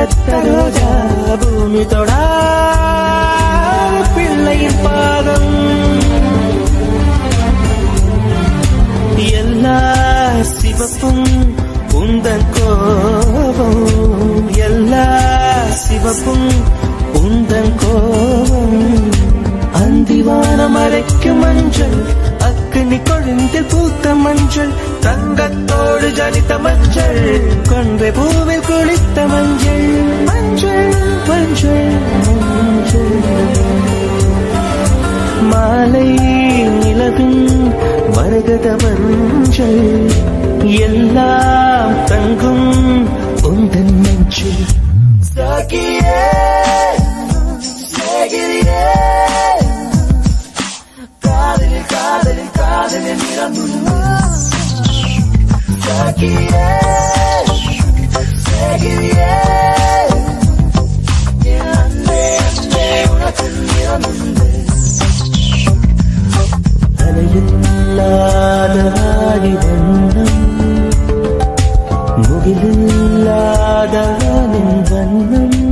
வளர்த்த ரோஜா பூமி தொடா பிள்ளையின் பாதம் எல்லா சிவப்பும் உந்தன் கோபம் எல்லா சிவப்பும் உந்தன் கோபம் அந்திவானம் அரைக்கும் மஞ்சள் அக்கினி கொழுந்தில் பூத்த மஞ்சள் தங்கத்தோடு ஜனித்த மஞ்சள் கொன்றை பூவில் குளித்த மஞ்சள் மஞ்சள் மஞ்சள் மஞ்சள் மாலை நிலவின் மரகத மஞ்சள் எல்லாம் தங்கும் உந்தன் நெஞ்சில் சகியே சகிரியே காதலில் காதலில் காதலில் நிறமுள்ளு சகியே சகிரியே அன்பே அன்பே உனக்கு நிறமுள்ளு அலையில்லாத ஆடி வண்ணம் முகிலில்லாத வண்ணம்